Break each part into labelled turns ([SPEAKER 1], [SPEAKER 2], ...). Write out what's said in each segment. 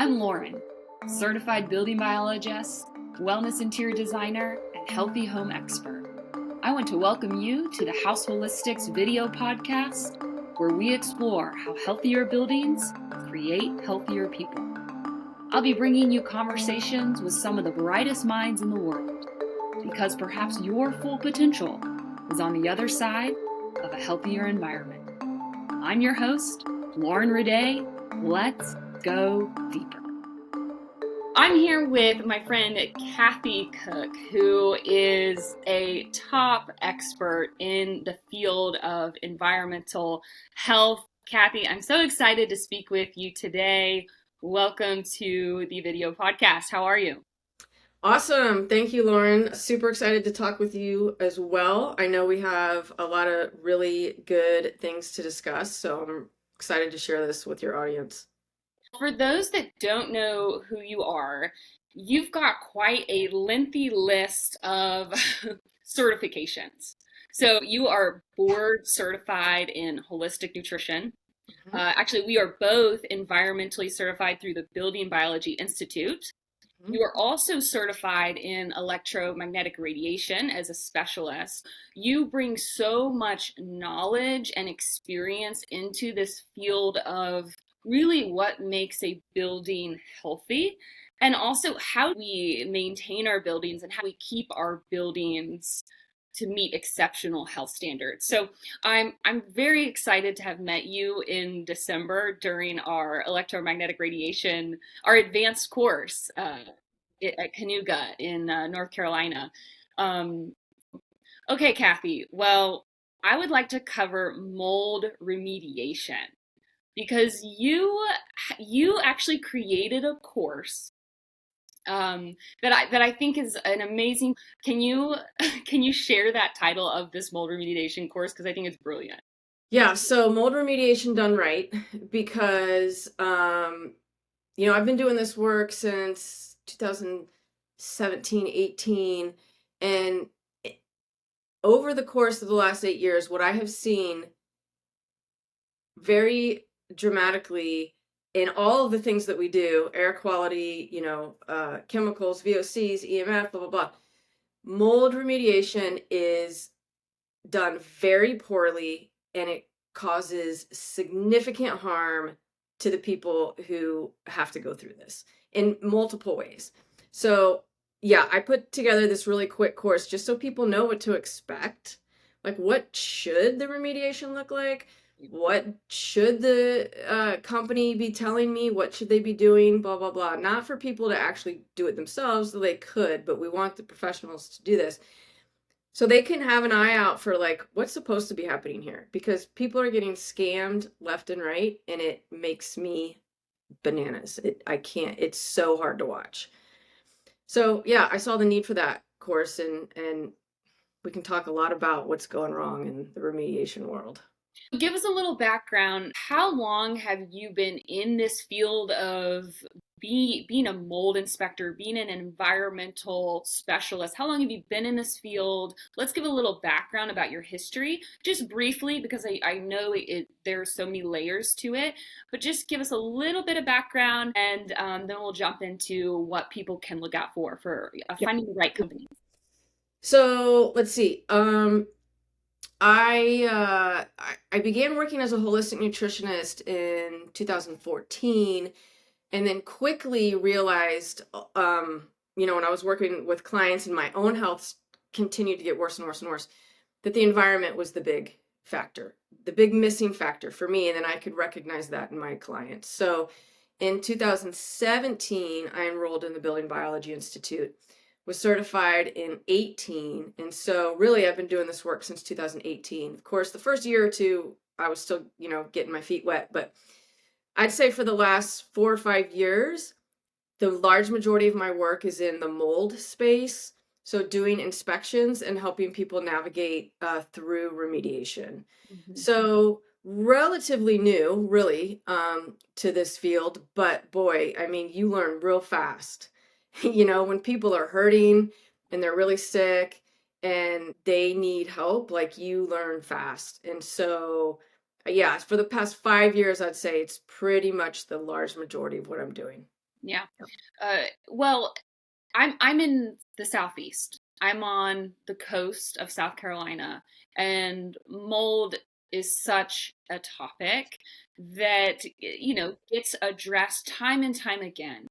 [SPEAKER 1] I'm Lauren, certified building biologist, wellness interior designer, and healthy home expert. I want to welcome you to the Haus Holistic's video podcast, where we explore how healthier buildings create healthier people. I'll be bringing you conversations with some of the brightest minds in the world, because perhaps your full potential is on the other side of a healthier environment. I'm your host, Lauren Reday. Let's go deeper. I'm here with my friend Cathy Cooke, who is a top expert in the field of environmental health. Cathy, I'm so excited to speak with you today. Welcome to the video podcast. How are you?
[SPEAKER 2] Awesome. Thank you, Lauren. Super excited to talk with you as well. I know we have a lot of really good things to discuss, so I'm excited to share this with your audience.
[SPEAKER 1] For those that don't know who you are, you've got quite a lengthy list of certifications. So you are board certified in holistic nutrition.
[SPEAKER 2] Mhm,
[SPEAKER 1] Actually, we are both environmentally certified through the Building Biology Institute.
[SPEAKER 2] mhm.
[SPEAKER 1] You are also certified in electromagnetic radiation as a specialist. You bring so much knowledge and experience into this field of really what makes a building healthy, and also how we maintain our buildings and how we keep our buildings to meet exceptional health standards. So I'm very excited to have met you in December during our electromagnetic radiation, our advanced course at Canuga in North Carolina. Um, okay, Cathy. Well, I would like to cover mold remediation because you actually created a course that I think is an amazing. Can you can you share that title of this mold remediation course, because I think it's brilliant.
[SPEAKER 2] Yeah, so mold remediation done right because I've been doing this work since 2017, 18, and i- over the course of the last 8 years, what I have seen very dramatically in all of the things that we do, air quality, chemicals, VOCs, EMF, blah, blah, blah. Mold remediation is done very poorly, and it causes significant harm to the people who have to go through this in multiple ways. So, yeah, I put together this really quick course just so people know what to expect. Like, what should the remediation look like? What should the company be telling me? What should they be doing? Blah, blah, blah. Not for people to actually do it themselves, though they could, but we want the professionals to do this. So they can have an eye out for like what's supposed to be happening here, because people are getting scammed left and right, and it makes me bananas. I can't, it's so hard to watch. So yeah, I saw the need for that course, and we can talk a lot about what's going wrong in the remediation world.
[SPEAKER 1] Give us a little background. How long have you been in this field of being a mold inspector, being an environmental specialist? How long have you been in this field? Let's give a little background about your history, just briefly, because I know there are so many layers to it. But just give us a little bit of background, and then we'll jump into what people can look out for
[SPEAKER 2] Yeah.
[SPEAKER 1] finding the right company.
[SPEAKER 2] So let's see. I began working as a holistic nutritionist in 2014, and then quickly realized, when I was working with clients and my own health continued to get worse and worse and worse, that the environment was the big factor, the big missing factor for me, and then I could recognize that in my clients. So in 2017, I enrolled in the Building Biology Institute, was certified in 18. And so really I've been doing this work since 2018. Of course, the first year or two, I was still, getting my feet wet, but I'd say for the last 4 or 5 years, the large majority of my work is in the mold space. So doing inspections and helping people navigate through remediation.
[SPEAKER 1] Mhm.
[SPEAKER 2] So relatively new, really, to this field, but boy, I mean, you learn real fast. When people are hurting and they're really sick and they need help, like you learn fast. And so, yeah, for the past 5 years, I'd say it's pretty much the large majority of what I'm doing.
[SPEAKER 1] Yeah. Well, I'm in the Southeast. I'm on the coast of South Carolina, and mold is such a topic that, gets addressed time and time again.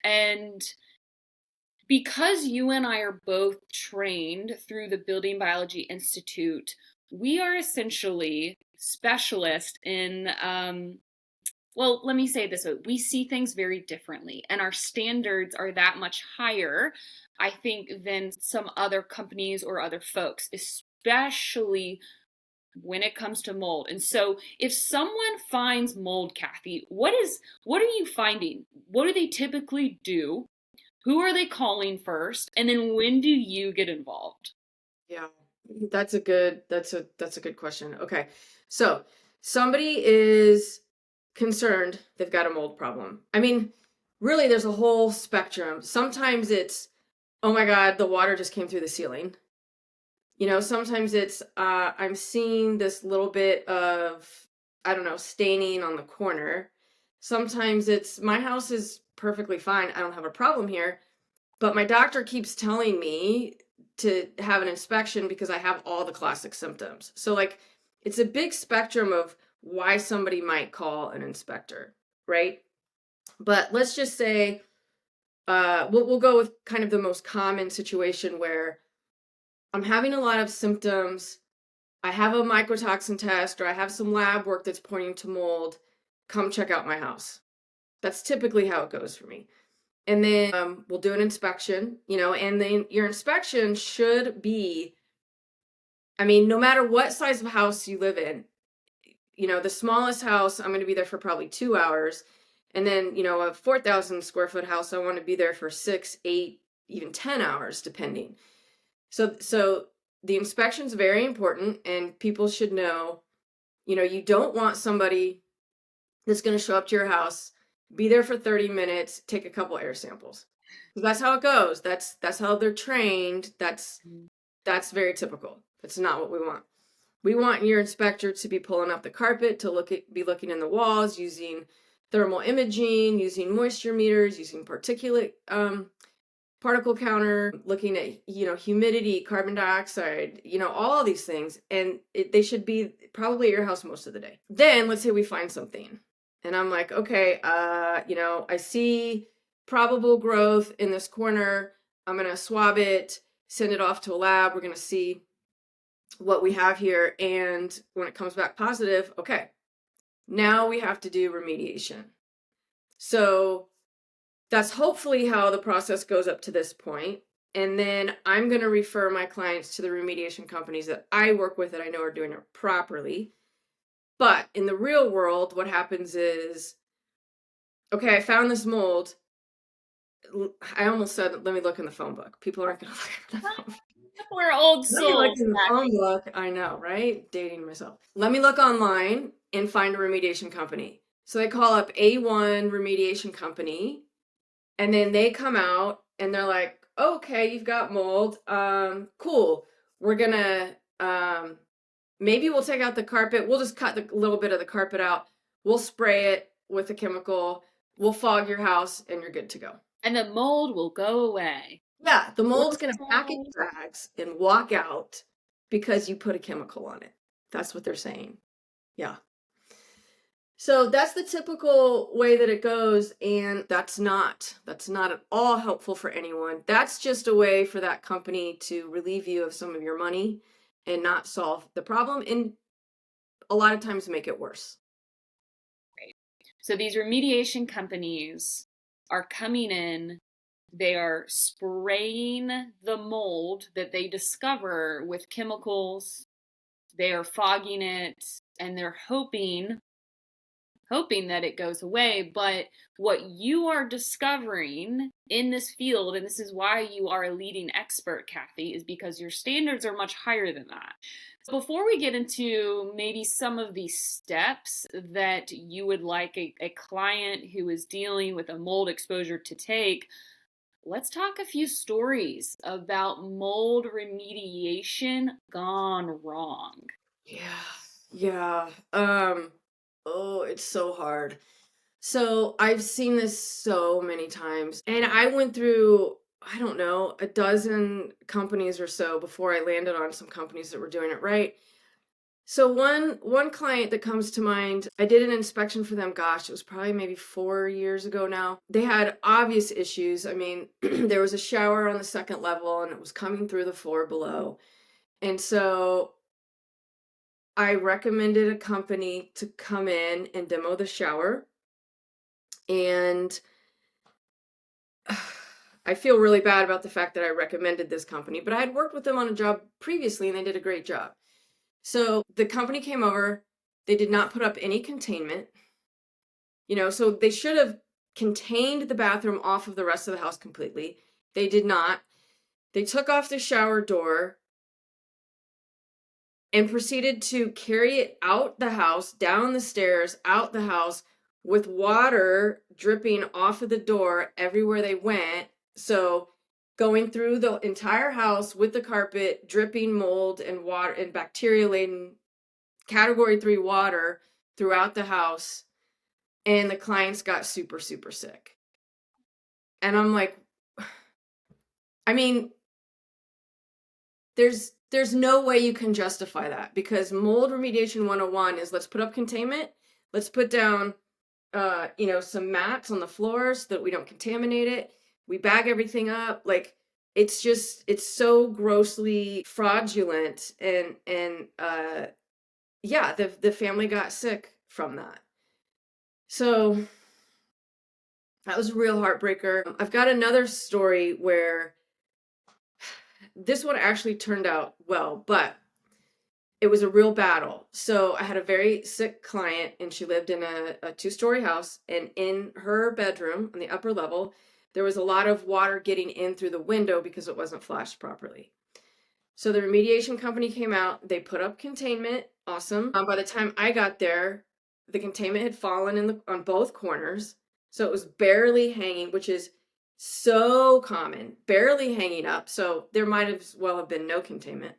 [SPEAKER 1] And because you and I are both trained through the Building Biology Institute, we are essentially specialists in, well, let me say it this way. We see things very differently, and our standards are that much higher, I think, than some other companies or other folks, especially when it comes to mold. And so if someone finds mold, Cathy, what are you finding? What do they typically do? Who are they calling first? And then when do you get involved?
[SPEAKER 2] Yeah, that's a good question. Okay. So somebody is concerned they've got a mold problem. I mean, really there's a whole spectrum. Sometimes it's, oh my God, the water just came through the ceiling. Sometimes it's I'm seeing this little bit of, I don't know, staining on the corner. Sometimes it's my house is perfectly fine. I don't have a problem here, but my doctor keeps telling me to have an inspection because I have all the classic symptoms. So, like, it's a big spectrum of why somebody might call an inspector, right? But let's just say we'll go with kind of the most common situation where I'm having a lot of symptoms. I have a mycotoxin test or I have some lab work that's pointing to mold. Come check out my house. That's typically how it goes for me. And then we'll do an inspection, and then your inspection should be, I mean, no matter what size of house you live in, the smallest house, I'm going to be there for probably 2 hours. And then, a 4,000 square foot house, I want to be there for 6, 8, even 10 hours, depending. So the inspection's very important, and people should know, you don't want somebody that's going to show up to your house, be there for 30 minutes, take a couple air samples. That's how it goes. That's how they're trained. That's very typical. That's not what we want. We want your inspector to be pulling up the carpet, to be looking in the walls, using thermal imaging, using moisture meters, using particle counter, looking at humidity, carbon dioxide, all of these things, and they should be probably at your house most of the day. Then let's say we find something, and I'm like, okay, I see probable growth in this corner. I'm gonna swab it, send it off to a lab. We're gonna see what we have here, and when it comes back positive, okay, now we have to do remediation. So that's hopefully how the process goes up to this point. And then I'm going to refer my clients to the remediation companies that I work with that I know are doing it properly. But in the real world, what happens is, okay, I found this mold. I almost said, let me look in the phone book. People aren't going to look in the phone book.
[SPEAKER 1] We're old
[SPEAKER 2] Let me look
[SPEAKER 1] souls.
[SPEAKER 2] in the phone book. I know, right? Dating myself. Let me look online and find a remediation company. So they call up A1 remediation company, and then they come out and they're like, okay, you've got mold. Cool. We're gonna maybe we'll take out the carpet. We'll just cut a little bit of the carpet out. We'll spray it with a chemical. We'll fog your house and you're good to go.
[SPEAKER 1] And the mold will go away.
[SPEAKER 2] Yeah, the mold's gonna pack its bags and walk out because you put a chemical on it. That's what they're saying. Yeah. So that's the typical way that it goes, and that's not at all helpful for anyone. That's just a way for that company to relieve you of some of your money and not solve the problem, and a lot of times make it worse.
[SPEAKER 1] Right. So these remediation companies are coming in, they are spraying the mold that they discover with chemicals, they are fogging it, and they're hoping that it goes away. But what you are discovering in this field, and this is why you are a leading expert, Cathy, is because your standards are much higher than that. Before we get into maybe some of the steps that you would like a client who is dealing with a mold exposure to take, let's talk a few stories about mold remediation gone wrong.
[SPEAKER 2] Yeah. Yeah. Oh, it's so hard. So I've seen this so many times, and I went through, I don't know, a dozen companies or so before I landed on some companies that were doing it right. So one client that comes to mind, I did an inspection for them, gosh, it was probably maybe 4 years ago now. They had obvious issues. I mean, there was a shower on the second level and it was coming through the floor below. And so I recommended a company to come in and demo the shower. And I feel really bad about the fact that I recommended this company, but I had worked with them on a job previously and they did a great job. So the company came over, they did not put up any containment, so they should have contained the bathroom off of the rest of the house completely. They did not. They took off the shower door and proceeded to carry it out the house, down the stairs, out the house, with water dripping off of the door everywhere they went. So going through the entire house with the carpet, dripping mold and water and bacteria laden category 3 water throughout the house. And the clients got super, super sick. And I'm like, I mean, there's no way you can justify that, because mold remediation 101 is, let's put up containment, let's put down some mats on the floors so that we don't contaminate it, we bag everything up. Like, it's so grossly fraudulent, and yeah, the family got sick from that. So that was a real heartbreaker. I've got another story where this one actually turned out well, but it was a real battle. So I had a very sick client, and she lived in a 2-story house, and in her bedroom on the upper level, there was a lot of water getting in through the window because it wasn't flashed properly. So the remediation company came out, they put up containment, awesome. By the time I got there, the containment had fallen on both corners, so it was barely hanging, which is so common, barely hanging up. So there might as well have been no containment.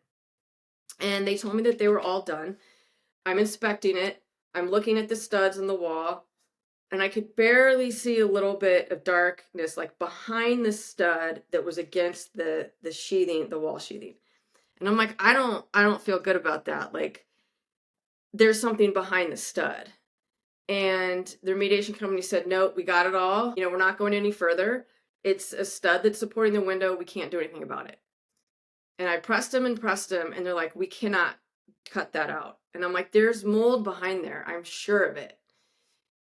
[SPEAKER 2] And they told me that they were all done. I'm inspecting it. I'm looking at the studs on the wall, and I could barely see a little bit of darkness, like behind the stud that was against the sheathing, the wall sheathing. And I'm like, I don't feel good about that. Like, there's something behind the stud. And the remediation company said, nope, we got it all. We're not going any further. It's a stud that's supporting the window. We can't do anything about it. And I pressed them, and they're like, we cannot cut that out. And I'm like, there's mold behind there. I'm sure of it.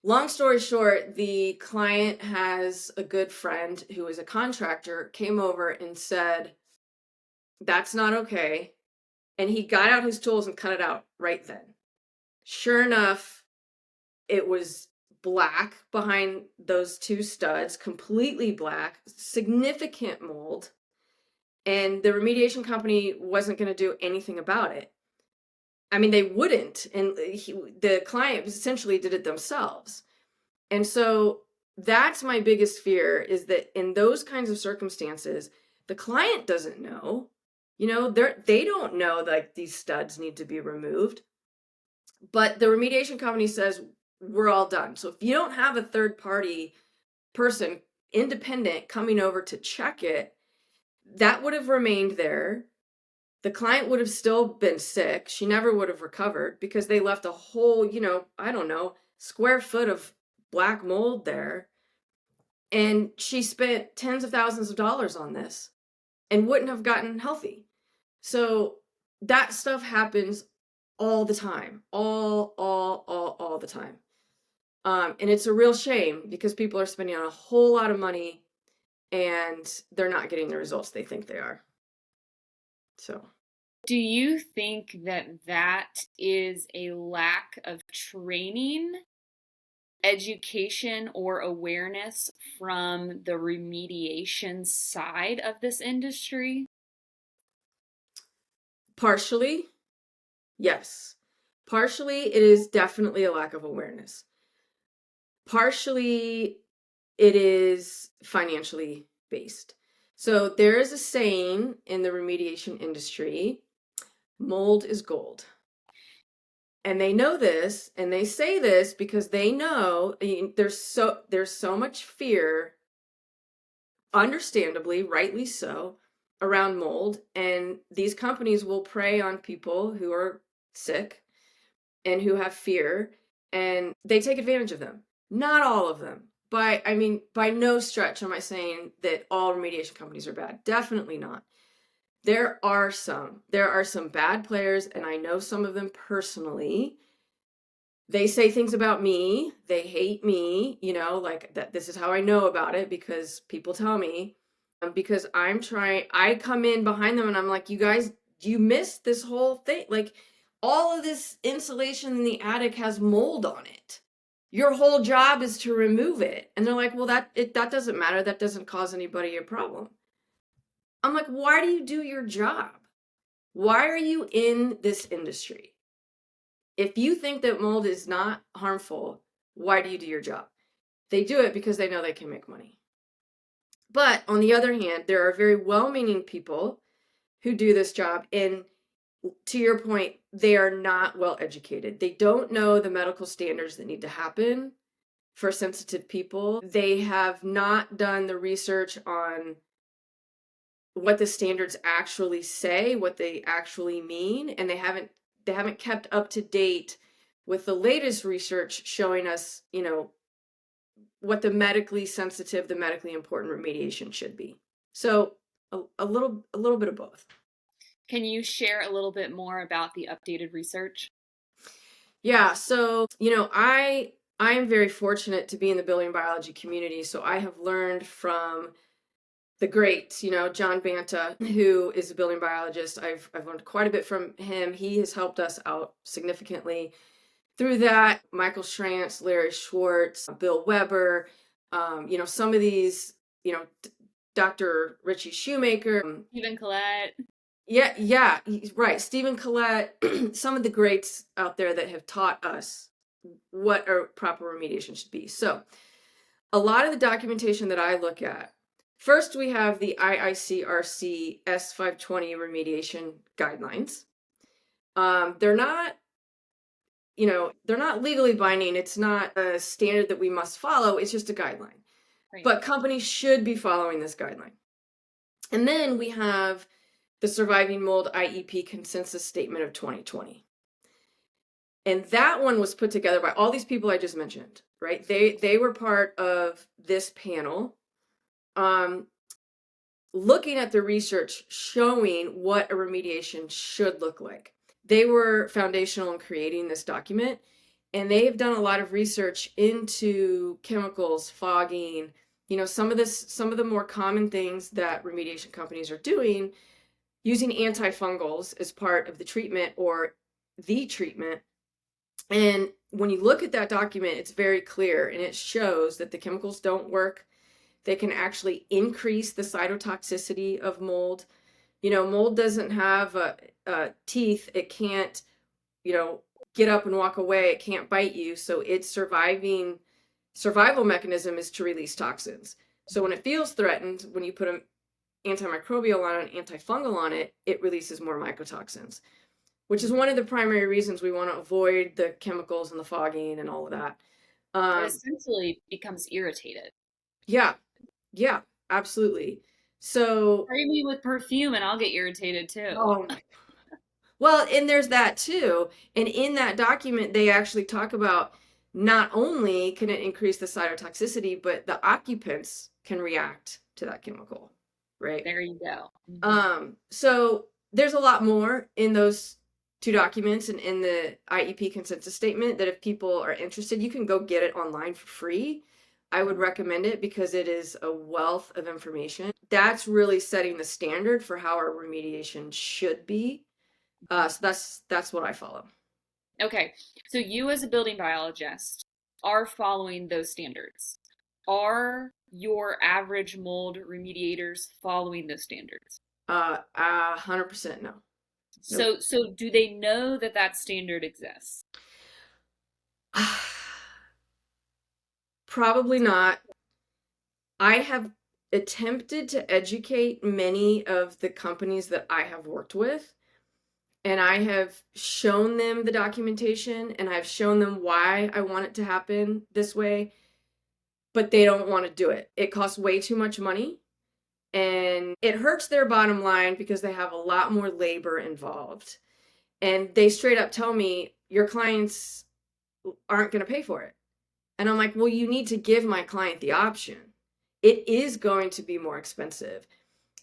[SPEAKER 2] Long story short, the client has a good friend who is a contractor, came over and said, that's not okay. And he got out his tools and cut it out right then. Sure enough, it was black behind those 2 studs, completely black, significant mold. And the remediation company wasn't going to do anything about it. I mean, they wouldn't. And the client essentially did it themselves. And so that's my biggest fear, is that in those kinds of circumstances, the client doesn't know. They don't know that these studs need to be removed. But the remediation company says, we're all done. So if you don't have a third party person, independent, coming over to check it, that would have remained there. The client would have still been sick. She never would have recovered, because they left a whole, I don't know, square foot of black mold there. And she spent tens of thousands of dollars on this and wouldn't have gotten healthy. So that stuff happens all the time, all the time. And it's a real shame, because people are spending a whole lot of money and they're not getting the results they think they are. So,
[SPEAKER 1] do you think that is a lack of training, education, or awareness from the remediation side of this industry?
[SPEAKER 2] partially, yes. Partially, it is definitely a lack of awareness. Partially, it is financially based. So there is a saying in the remediation industry, mold is gold. And they know this, and they say this because they know, there's so much fear, understandably, rightly so, around mold, and these companies will prey on people who are sick and who have fear, and they take advantage of them. Not all of them. By no stretch am I saying that all remediation companies are bad. Definitely not. There are some. There are some bad players, and I know some of them personally. They say things about me. They hate me, like that. This is how I know about it because people tell me. Because I come in behind them and I'm like, you guys, you missed this whole thing. Like, all of this insulation in the attic has mold on it. Your whole job is to remove it. And they're like, well, that doesn't matter. That doesn't cause anybody a problem. I'm like, why do you do your job? Why are you in this industry? If you think that mold is not harmful, why do you do your job? They do it because they know they can make money. But on the other hand, there are very well-meaning people who do this job, and to your point, they are not well educated. They don't know the medical standards that need to happen for sensitive people. They have not done the research on what the standards actually say, what they actually mean, and they haven't kept up to date with the latest research showing us, what the medically sensitive, the medically important remediation should be. So a little bit of both.
[SPEAKER 1] Can you share a little bit more about the updated research?
[SPEAKER 2] Yeah, so I am very fortunate to be in the building biology community, so I have learned from the greats, John Banta, who is a building biologist. I've learned quite a bit from him. He has helped us out significantly through that. Michael Schrantz, Larry Schwartz, Bill Weber, some of these, Dr. Richie Shoemaker.
[SPEAKER 1] Stephen Collette.
[SPEAKER 2] Yeah, he's right. Stephen Collette, some of the greats out there that have taught us what a proper remediation should be. So, a lot of the documentation that I look at, first we have the IICRC S520 remediation guidelines. They're not, they're not legally binding. It's not a standard that we must follow. It's just a guideline.
[SPEAKER 1] Right.
[SPEAKER 2] But companies should be following this guideline. And then we have the Surviving Mold IEP Consensus Statement of 2020. And that one was put together by all these people I just mentioned, right? They were part of this panel, looking at the research showing what a remediation should look like. They were foundational in creating this document, and they have done a lot of research into chemicals, fogging, some of the more common things that remediation companies are doing, using antifungals as part of the treatment or the treatment. And when you look at that document, it's very clear, and it shows that the chemicals don't work. They can actually increase the cytotoxicity of mold. Mold doesn't have teeth. It can't, get up and walk away. It can't bite you. So its survival mechanism is to release toxins. So when it feels threatened, when you put an antimicrobial on it, an antifungal on it, it releases more mycotoxins, which is one of the primary reasons we want to avoid the chemicals and the fogging and all of that.
[SPEAKER 1] It essentially becomes irritated.
[SPEAKER 2] Yeah, yeah, absolutely. So,
[SPEAKER 1] Spray me with perfume and I'll get irritated too.
[SPEAKER 2] oh my, well, and there's that too. And in that document, they actually talk about not only can it increase the cytotoxicity, but the occupants can react to that chemical, right?
[SPEAKER 1] There you go.
[SPEAKER 2] So there's a lot more in those two documents and in the IEP consensus statement that if people are interested, you can go get it online for free. I would recommend it because it is a wealth of information. That's really setting the standard for how our remediation should be. So that's what I follow.
[SPEAKER 1] Okay, so you as a building biologist are following those standards. Are your average mold remediators following those standards?
[SPEAKER 2] 100% no. Nope.
[SPEAKER 1] So do they know that that standard exists?
[SPEAKER 2] Probably not. I have attempted to educate many of the companies that I have worked with, and I have shown them the documentation and I've shown them why I want it to happen this way, but they don't want to do it. It costs way too much money and it hurts their bottom line because they have a lot more labor involved. And they straight up tell me, your clients aren't going to pay for it. And I'm like, well, you need to give my client the option. It is going to be more expensive.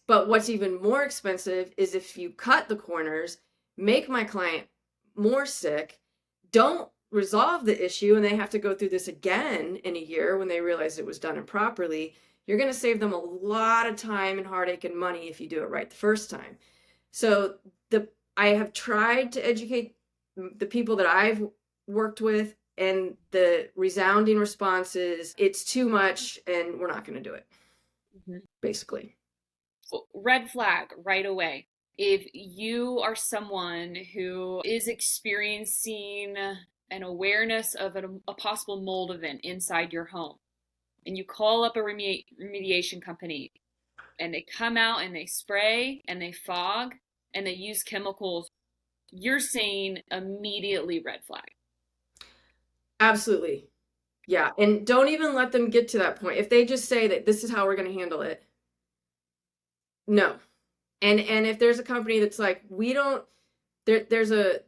[SPEAKER 2] But what's even more expensive is if you cut the corners, make my client more sick, don't resolve the issue, and they have to go through this again in a year when they realize it was done improperly, you're going to save them a lot of time and heartache and money if you do it right the first time. So I have tried to educate the people that I've worked with, and the resounding response is, it's too much and we're not going to do it, basically.
[SPEAKER 1] Red flag right away. If you are someone who is experiencing an awareness of a possible mold event inside your home, and you call up a remediation company, and they come out and they spray and they fog and they use chemicals, you're saying immediately red flag.
[SPEAKER 2] Absolutely. Yeah. And don't even let them get to that point. If they just say that this is how we're going to handle it, no. And if there's a company that's like, we don't, there's a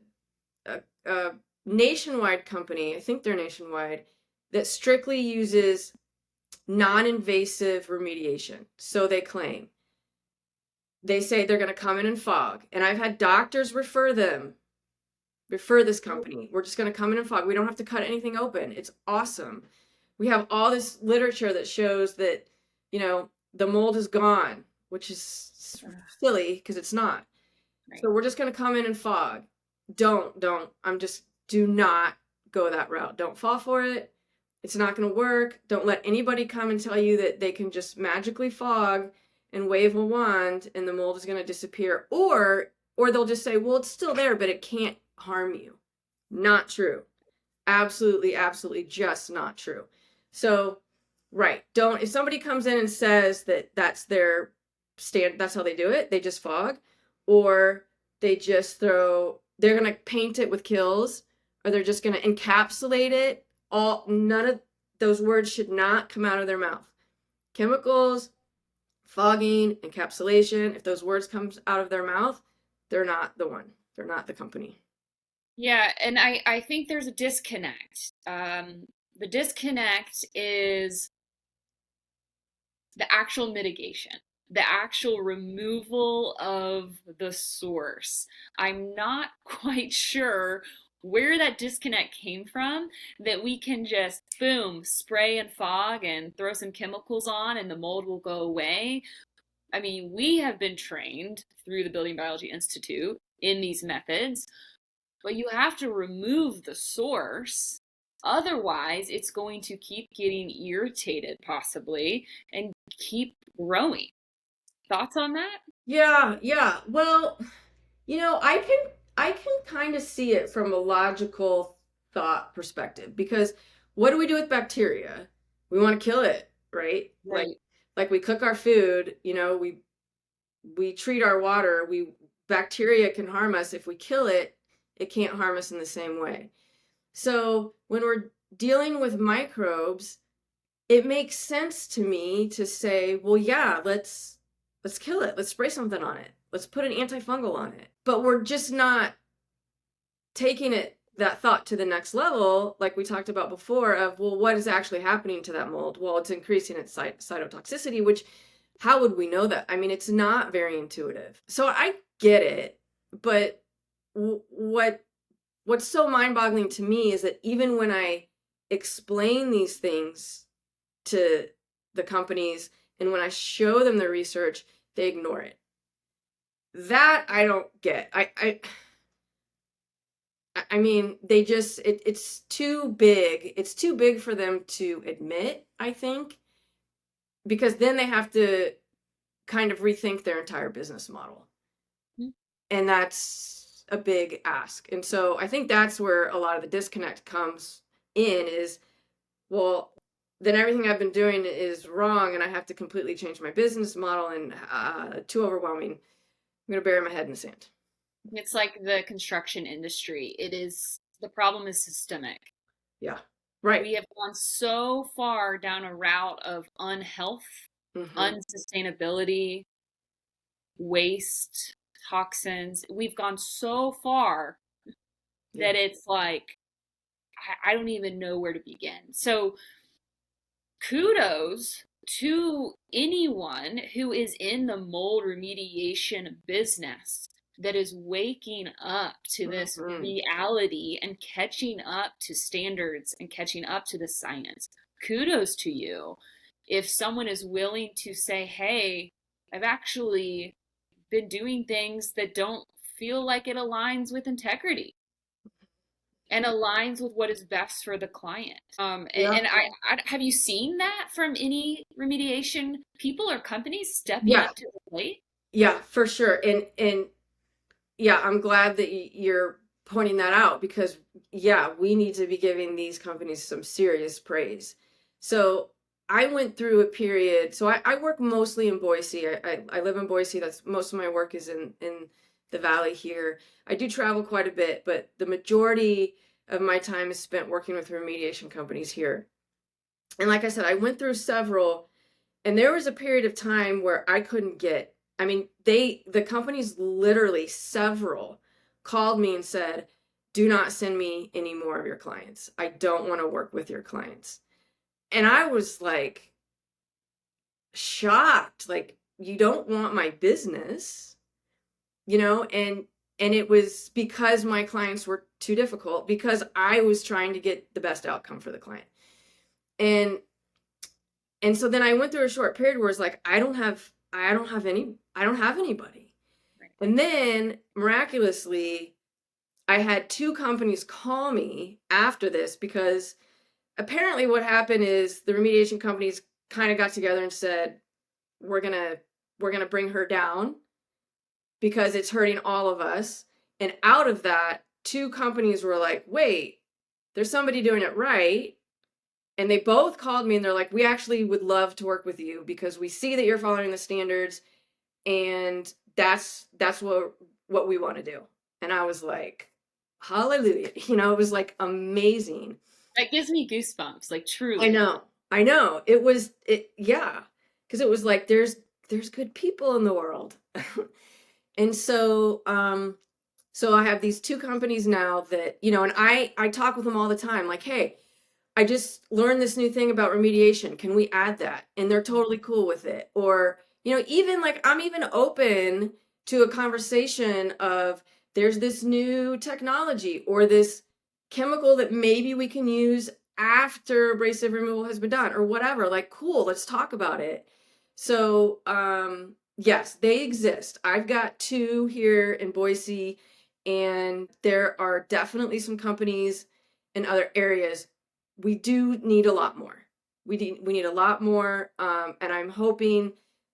[SPEAKER 2] nationwide company, I think they're nationwide, that strictly uses non-invasive remediation. So they claim. They say they're going to come in and fog. And I've had doctors refer this company. We're just going to come in and fog. We don't have to cut anything open. It's awesome. We have all this literature that shows that, the mold is gone, which is silly because it's not. Right. So we're just going to come in and fog. Do not go that route. Don't fall for it. It's not going to work. Don't let anybody come and tell you that they can just magically fog and wave a wand and the mold is going to disappear. Or they'll just say, well, it's still there, but it can't harm you. Not true. Absolutely, absolutely just not true. So, right. If somebody comes in and says that that's their that's how they do it, they just fog, or they just they're going to paint it with kills, or they're just going to encapsulate it. None of those words should not come out of their mouth. Chemicals, fogging, encapsulation, if those words come out of their mouth, they're not the one. They're not the company.
[SPEAKER 1] Yeah, and I think there's a disconnect. The disconnect is the actual mitigation, the actual removal of the source. I'm not quite sure where that disconnect came from, that we can just, boom, spray and fog and throw some chemicals on and the mold will go away. I mean, we have been trained through the Building Biology Institute in these methods, but you have to remove the source. Otherwise, it's going to keep getting irritated, possibly, and keep growing. Thoughts on that?
[SPEAKER 2] Yeah. Well, I can kind of see it from a logical thought perspective, because what do we do with bacteria? We want to kill it, right? Like we cook our food, we treat our water, bacteria can harm us. If we kill it, it can't harm us in the same way. So when we're dealing with microbes, it makes sense to me to say, well, yeah, let's kill it. Let's spray something on it. Let's put an antifungal on it. But we're just not taking that thought to the next level, like we talked about before, of, well, what is actually happening to that mold? Well, it's increasing its cytotoxicity, which, how would we know that? I mean, it's not very intuitive. So I get it, but what's so mind-boggling to me is that even when I explain these things to the companies and when I show them the research, they ignore it. That I don't get. I mean, they just, it's too big. It's too big for them to admit, I think, because then they have to kind of rethink their entire business model. Mm-hmm. And that's a big ask. And so I think that's where a lot of the disconnect comes in, is, well, then everything I've been doing is wrong and I have to completely change my business model, and too overwhelming. I'm going to bury my head in the sand.
[SPEAKER 1] It's like the construction industry. The problem is systemic.
[SPEAKER 2] Yeah. Right.
[SPEAKER 1] We have gone so far down a route of unhealth,
[SPEAKER 2] Hmm.
[SPEAKER 1] unsustainability, waste, toxins. We've gone so far
[SPEAKER 2] Yeah.
[SPEAKER 1] that it's like, I don't even know where to begin. So, kudos to anyone who is in the mold remediation business that is waking up to this
[SPEAKER 2] Hmm.
[SPEAKER 1] reality and catching up to standards and catching up to the science. Kudos to you. If someone is willing to say, hey, I've actually been doing things that don't feel like it aligns with integrity and aligns with what is best for the client.
[SPEAKER 2] Yeah.
[SPEAKER 1] And I have you seen that from any remediation people or companies stepping
[SPEAKER 2] Yeah.
[SPEAKER 1] up to the plate?
[SPEAKER 2] Yeah, for sure. And yeah, I'm glad that you're pointing that out because yeah, we need to be giving these companies some serious praise. So I went through a period. So I work mostly in Boise. I live in Boise. That's most of my work is in the valley here. I do travel quite a bit, but the majority of my time is spent working with remediation companies here. And like I said, I went through several, and there was a period of time where I couldn't get, I mean, the companies literally several called me and said, do not send me any more of your clients. I don't want to work with your clients. And I was like shocked, like, you don't want my business, and it was because my clients were too difficult because I was trying to get the best outcome for the client. And And so then I went through a short period where it's like I don't have anybody.
[SPEAKER 1] Right.
[SPEAKER 2] And then miraculously, I had two companies call me after this because apparently what happened is the remediation companies kind of got together and said, we're going to we're going to bring her down because it's hurting all of us. And out of that, two companies were like, "Wait, there's somebody doing it right." And they both called me and they're like, we actually would love to work with you because we see that you're following the standards and that's what we want to do. And I was like, hallelujah. It was like amazing.
[SPEAKER 1] That gives me goosebumps, like
[SPEAKER 2] I
[SPEAKER 1] truly.
[SPEAKER 2] know. I know. It yeah. Because it was like there's good people in the world. And so I have these two companies now that, and I talk with them all the time, like, hey, I just learned this new thing about remediation. Can we add that? And they're totally cool with it. Or, even like I'm even open to a conversation of there's this new technology or this chemical that maybe we can use after abrasive removal has been done or whatever. Like, cool, let's talk about it. So, yes, they exist. I've got two here in Boise, and there are definitely some companies in other areas. We do need a lot more. We need a lot more, and I'm hoping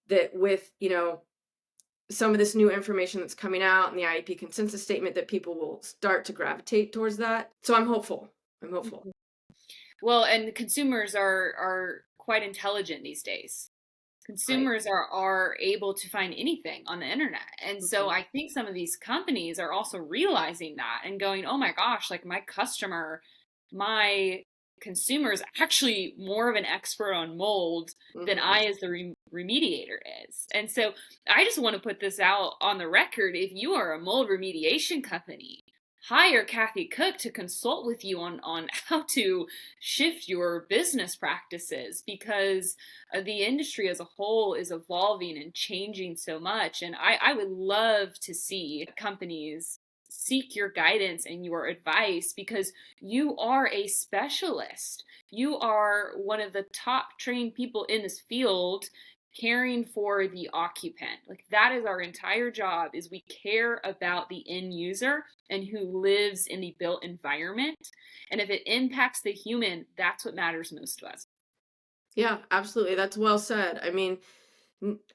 [SPEAKER 2] that with some of this new information that's coming out and the IEP consensus statement that people will start to gravitate towards that. So I'm hopeful. I'm hopeful.
[SPEAKER 1] Mhm. Well, and consumers are quite intelligent these days.
[SPEAKER 2] Right.
[SPEAKER 1] Consumers are able to find anything on the internet. And so
[SPEAKER 2] Mhm.
[SPEAKER 1] I think some of these companies are also realizing that and going, oh my gosh, like my consumer is actually more of an expert on mold than
[SPEAKER 2] Mhm.
[SPEAKER 1] I as the remediator is. And so I just want to put this out on the record. If you are a mold remediation company, hire Cathy Cooke to consult with you on how to shift your business practices because the industry as a whole is evolving and changing so much. And I would love to see companies seek your guidance and your advice because you are a specialist. You are one of the top trained people in this field caring for the occupant. Like that is our entire job is we care about the end user and who lives in the built environment. And if it impacts the human, that's what matters most to us.
[SPEAKER 2] Yeah, absolutely. That's well said. I mean,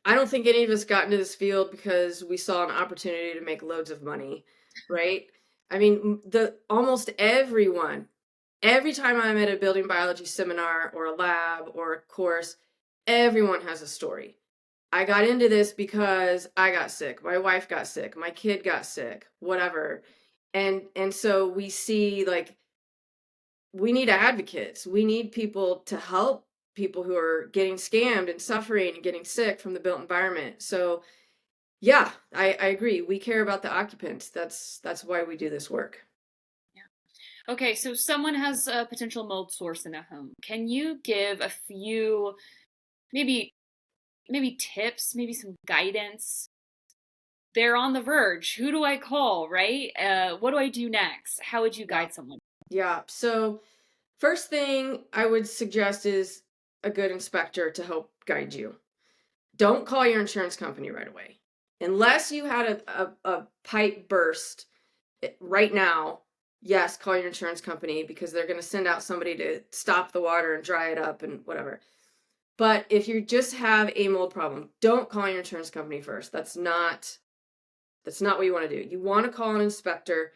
[SPEAKER 2] I don't think any of us got into this field because we saw an opportunity to make loads of money, right? I mean, the almost everyone, every time I'm at a building biology seminar or a lab or a course, everyone has a story. I got into this because I got sick, my wife got sick, my kid got sick, whatever. And so we see like we need advocates. We need people to help people who are getting scammed and suffering and getting sick from the built environment. So yeah, I agree. We care about the occupants. That's why we do this work.
[SPEAKER 1] Yeah. Okay, so someone has a potential mold source in a home. Can you give a few maybe tips, maybe some guidance? They're on the verge. Who do I call, right? What do I do next? How would you
[SPEAKER 2] Yeah.
[SPEAKER 1] guide someone?
[SPEAKER 2] Yeah. So first thing I would suggest is a good inspector to help guide you. Don't call your insurance company right away. Unless you had a pipe burst right now, yes, call your insurance company because they're going to send out somebody to stop the water and dry it up and whatever. But if you just have a mold problem, don't call your insurance company first. That's not what you want to do. You want to call an inspector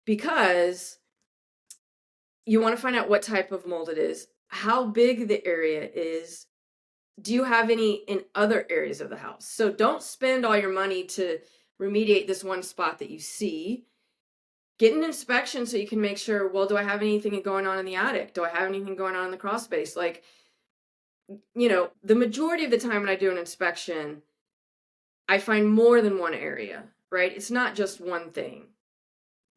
[SPEAKER 2] because you want to find out what type of mold it is, how big the area is. Do you have any in other areas of the house? So don't spend all your money to remediate this one spot that you see. Get an inspection so you can make sure, well, do I have anything going on in the attic? Do I have anything going on in the crawl space? Like, the majority of the time when I do an inspection, I find more than one area, right? It's not just one thing.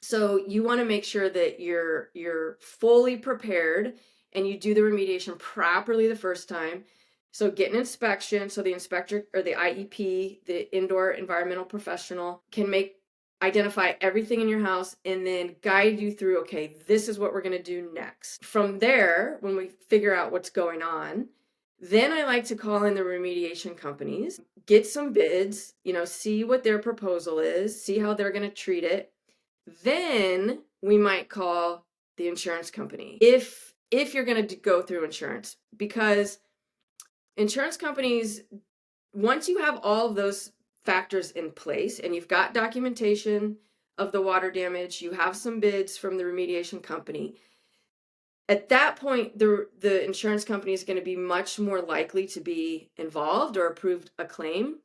[SPEAKER 2] So you want to make sure that you're fully prepared and you do the remediation properly the first time. So get an inspection so the inspector or the IEP, the indoor environmental professional, can identify everything in your house and then guide you through, okay, this is what we're going to do next. From there, when we figure out what's going on, then I like to call in the remediation companies, get some bids, see what their proposal is, see how they're going to treat it. Then we might call the insurance company if you're going to go through insurance, because insurance companies, once you have all of those factors in place and you've got documentation of the water damage, you have some bids from the remediation company, at that point the insurance company is going to be much more likely to be involved or approved a claim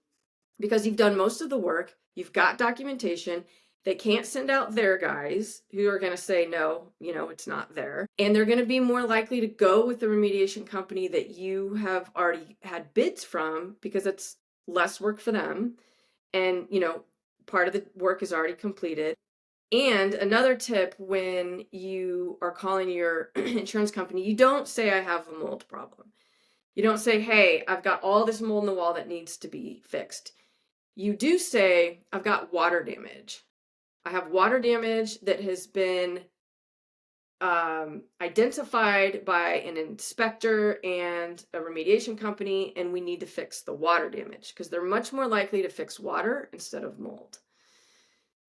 [SPEAKER 2] because you've done most of the work, you've got documentation. They can't send out their guys who are going to say, no, it's not there. And they're going to be more likely to go with the remediation company that you have already had bids from because it's less work for them. And, part of the work is already completed. And another tip, when you are calling your insurance company, you don't say, I have a mold problem. You don't say, hey, I've got all this mold in the wall that needs to be fixed. You do say, I've got water damage. I have water damage that has been identified by an inspector and a remediation company, and we need to fix the water damage because they're much more likely to fix water instead of mold.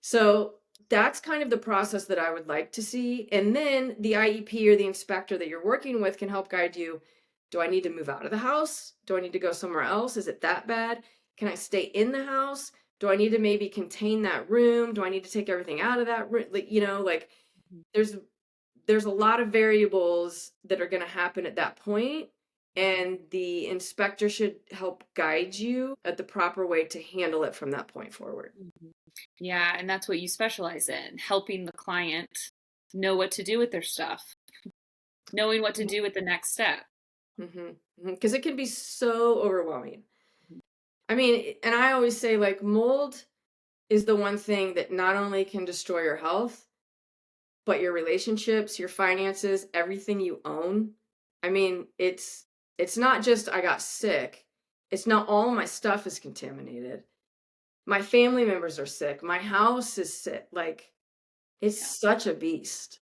[SPEAKER 2] So that's kind of the process that I would like to see. And then the IEP or the inspector that you're working with can help guide you. Do I need to move out of the house? Do I need to go somewhere else? Is it that bad? Can I stay in the house? Do I need to maybe contain that room? Do I need to take everything out of that room? Like there's a lot of variables that are going to happen at that point, and the inspector should help guide you at the proper way to handle it from that point forward.
[SPEAKER 1] Yeah, and that's what you specialize in, helping the client know what to do with their stuff, knowing what to do with the next step.
[SPEAKER 2] Because it can be so overwhelming. I mean, and I always say, like, mold is the one thing that not only can destroy your health, but your relationships, your finances, everything you own. I mean, it's not just I got sick. It's not all my stuff is contaminated. My family members are sick. My house is sick. Like, it's
[SPEAKER 1] Yeah.
[SPEAKER 2] such a beast.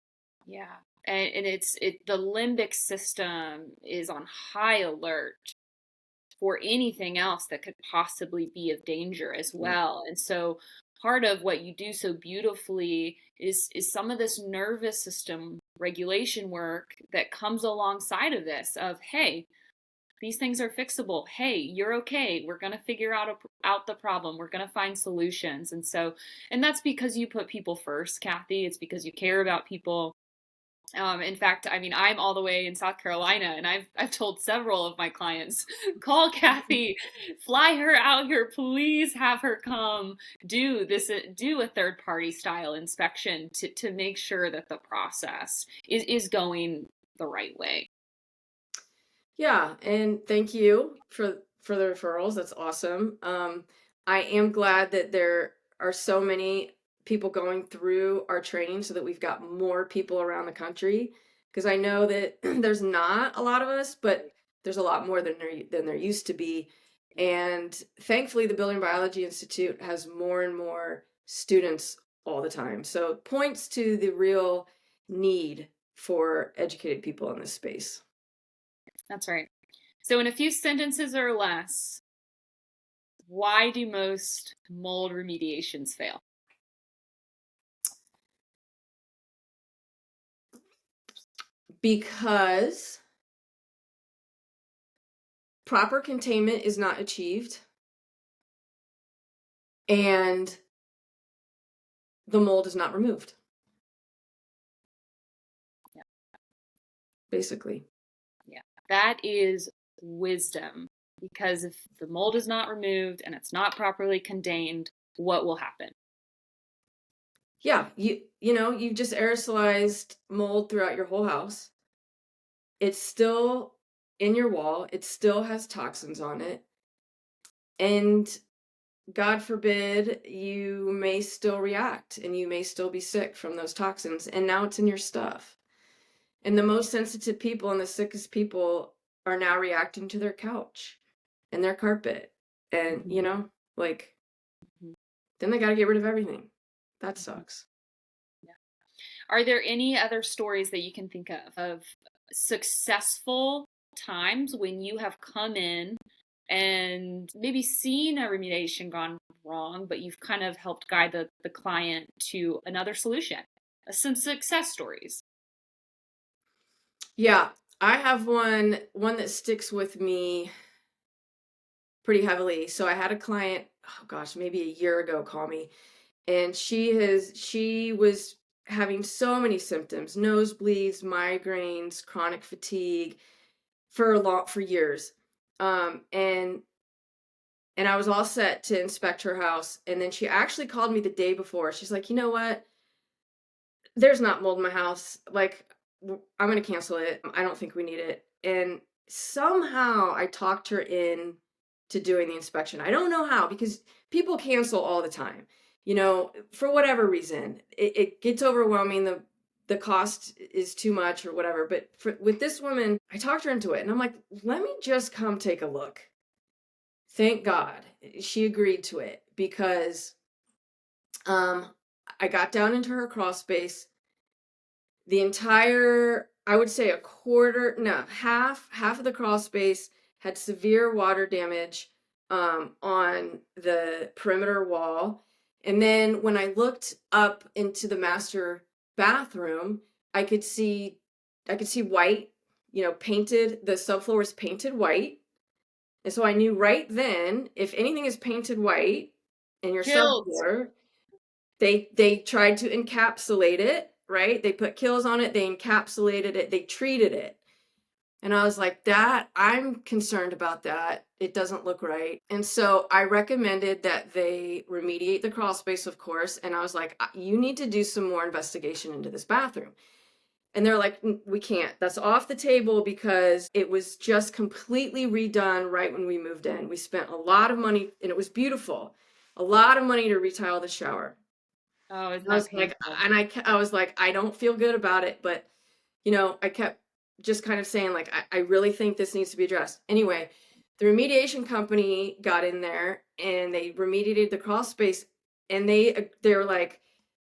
[SPEAKER 1] Yeah. And the limbic system is on high alert for anything else that could possibly be of danger as
[SPEAKER 2] Yeah.
[SPEAKER 1] well. And so part of what you do so beautifully is some of this nervous system regulation work that comes alongside of this of, hey, these things are fixable. Hey, you're okay. We're going to figure out the problem. We're going to find solutions. And that's because you put people first, Cathy. It's because you care about people. In fact, I mean, I'm all the way in South Carolina, and I've told several of my clients, call Cathy, fly her out here, please have her come do a third party style inspection to make sure that the process is going the right way.
[SPEAKER 2] Yeah, and thank you for the referrals. That's awesome. I am glad that there are so many people going through our training so that we've got more people around the country. Because I know that there's not a lot of us, but there's a lot more than there used to be. And thankfully, the Building Biology Institute has more and more students all the time. So it points to the real need for educated people in this space.
[SPEAKER 1] That's right. So, in a few sentences or less, why do most mold remediations fail?
[SPEAKER 2] Because proper containment is not achieved and the mold is not removed,
[SPEAKER 1] Yeah.
[SPEAKER 2] basically.
[SPEAKER 1] Yeah. That is wisdom, because if the mold is not removed and it's not properly contained, what will happen?
[SPEAKER 2] Yeah, you've just aerosolized mold throughout your whole house. It's still in your wall. It still has toxins on it. And God forbid you may still react and you may still be sick from those toxins. And now it's in your stuff. And the most sensitive people and the sickest people are now reacting to their couch and their carpet. And, like,
[SPEAKER 1] Mhm.
[SPEAKER 2] then they got to get rid of everything. That
[SPEAKER 1] Mhm.
[SPEAKER 2] sucks.
[SPEAKER 1] Yeah. Are there any other stories that you can think of successful times when you have come in and maybe seen a remediation gone wrong, but you've kind of helped guide the client to another solution? Some success stories.
[SPEAKER 2] Yeah, I have one that sticks with me pretty heavily. So I had a client, oh gosh, maybe a year ago call me, and she was having so many symptoms, nosebleeds, migraines, chronic fatigue for years. And I was all set to inspect her house. And then she actually called me the day before. She's like, you know what? There's not mold in my house. Like, I'm going to cancel it. I don't think we need it. And somehow I talked her in to doing the inspection. I don't know how, because people cancel all the time, for whatever reason. It gets overwhelming. The cost is too much or whatever. But with this woman, I talked her into it. And I'm like, let me just come take a look. Thank God she agreed to it, because um, I got down into her crawl space. The entire, I would say a quarter, no, half of the crawl space had severe water damage on the perimeter wall. And then when I looked up into the master bathroom, I could see white, painted. The subfloor was painted white. And so I knew right then, if anything is painted white in your
[SPEAKER 1] Guilt.
[SPEAKER 2] subfloor, they tried to encapsulate it, right? They put kills on it, they encapsulated it, they treated it. And I was like, that, I'm concerned about that. It doesn't look right. And so I recommended that they remediate the crawl space, of course. And I was like, you need to do some more investigation into this bathroom. And they're like, we can't. That's off the table, because it was just completely redone right when we moved in. We spent a lot of money, and it was beautiful. A lot of money to retile the shower.
[SPEAKER 1] Oh, isn't
[SPEAKER 2] I
[SPEAKER 1] that
[SPEAKER 2] was like,
[SPEAKER 1] painful?
[SPEAKER 2] I was like, I don't feel good about it, but I kept just kind of saying, like, I really think this needs to be addressed. Anyway, the remediation company got in there and they remediated the crawl space, and they're like,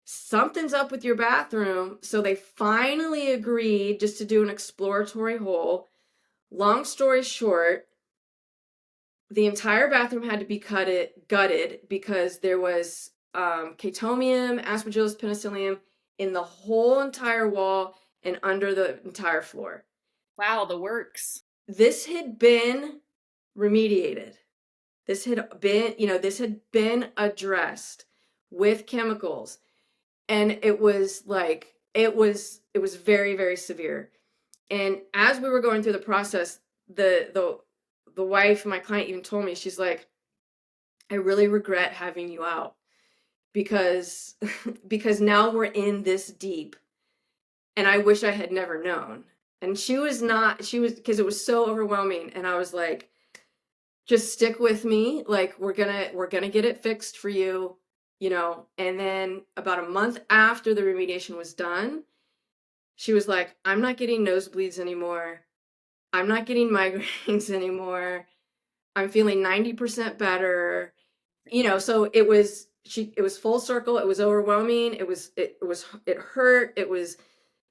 [SPEAKER 2] something's up with your bathroom. So they finally agreed just to do an exploratory hole. Long story short, the entire bathroom had to be gutted, because there was chaetomium, aspergillus penicillium in the whole entire wall and under the entire floor.
[SPEAKER 1] Wow, the works.
[SPEAKER 2] This had been remediated. This had been addressed with chemicals. And it was like, it was very, very severe. And as we were going through the process, the wife, my client, even told me, she's like, I really regret having you out because because now we're in this deep, and I wish I had never known. And she was because it was so overwhelming, and I was like, just stick with me, like we're gonna get it fixed for you, you know. And then about a month after the remediation was done, she was like, I'm not getting nosebleeds anymore, I'm not getting migraines anymore, I'm feeling 90% better, you know. So it was full circle. It was overwhelming, it hurt, it was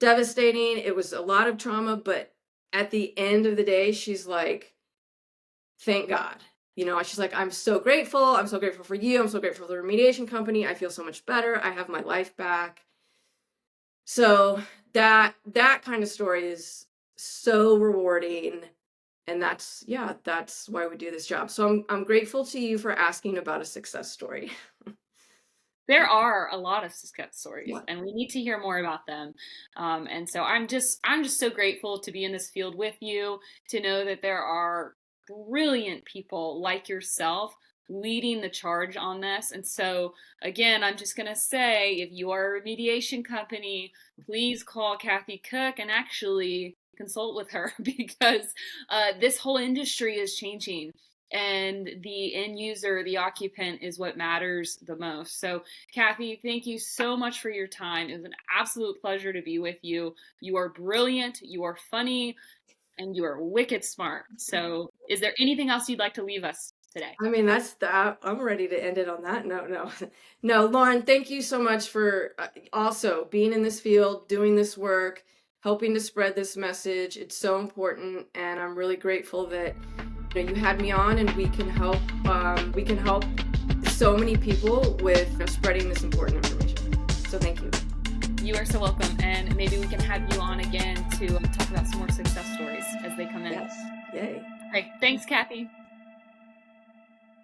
[SPEAKER 2] devastating, it was a lot of trauma, but at the end of the day, she's like, thank God. You know, she's like, I'm so grateful. I'm so grateful for you. I'm so grateful for the remediation company. I feel so much better. I have my life back. So that kind of story is so rewarding. And that's why we do this job. So I'm grateful to you for asking about a success story.
[SPEAKER 1] There are a lot of success stories,
[SPEAKER 2] Yeah.
[SPEAKER 1] and we need to hear more about them. And so I'm just so grateful to be in this field with you, to know that there are brilliant people like yourself leading the charge on this. And so again, I'm just going to say, if you are a remediation company, please call Cathy Cooke and actually consult with her, because this whole industry is changing, and the end user, the occupant, is what matters the most. So Cathy, thank you so much for your time. It was an absolute pleasure to be with you. You are brilliant, you are funny, and you are wicked smart. So is there anything else you'd like to leave us today?
[SPEAKER 2] I mean, I'm ready to end it on that note. No, no, Lauren, thank you so much for also being in this field, doing this work, helping to spread this message. It's so important, and I'm really grateful that you had me on, and we can help. We can help so many people with spreading this important information. So thank you.
[SPEAKER 1] You are so welcome, and maybe we can have you on again to talk about some more success stories as they come in.
[SPEAKER 2] Yes. Yay.
[SPEAKER 1] All right. Thanks, Cathy.